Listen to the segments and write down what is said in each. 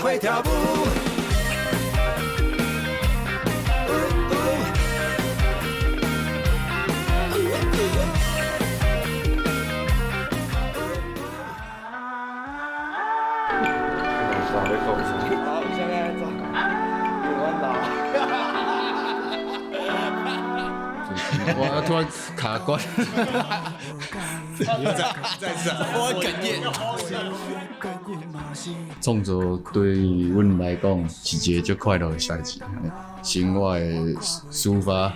会跳舞。好，现在走，有弯道。我突然卡关，再次，我哽咽。创作对阮来讲是一个足快乐的代志，生活的抒发。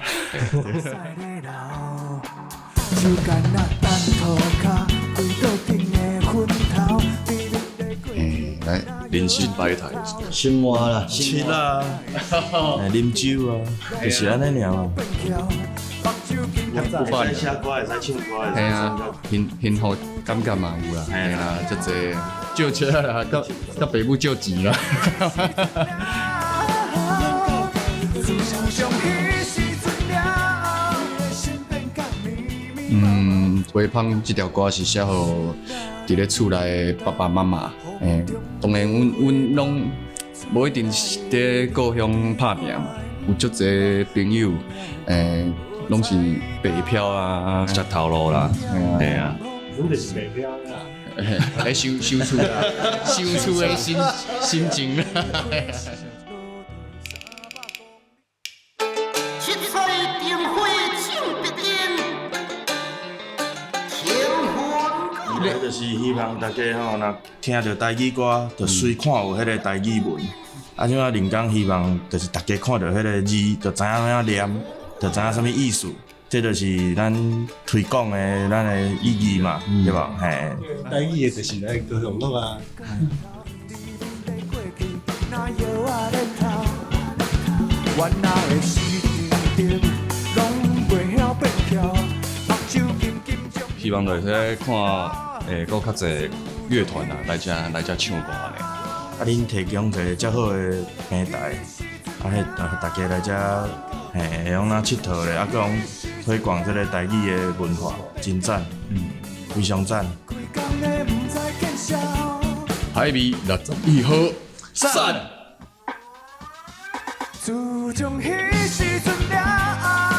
来，人生百态，生活啦，吃啦，啉酒啊，就是安尼尔嘛。不管写歌会使唱歌系啊，幸福感觉嘛有啦，系啦，足济借车啦，甲爸母借钱啦。微胖这条歌是写给伫咧厝内爸爸妈妈。当然阮拢无一定是伫故乡打拼嘛，有足济朋友，拢是北漂啊，食头路啦，对啊。真的是北漂啦。来收厝啦，收厝的心情啦。七彩灯火唱别音，天昏。伊就是希望大家吼，若听着台语歌，就随看有迄个台语文。啊，像啊，人工希望就是大家看到迄个字，就知影怎样念，就知影什么意思。这就是咱推广的咱的意义嘛，对吧？嘿。台语的就是来高雄乐啊。希望就是看搁较济乐团啊来遮唱歌咧。啊，恁提供一个较好的平台，大家来遮会用哪佚佗咧，啊，佮用推广这个台语的文化，真赞，非常赞。海味61号散。自从迄时阵了。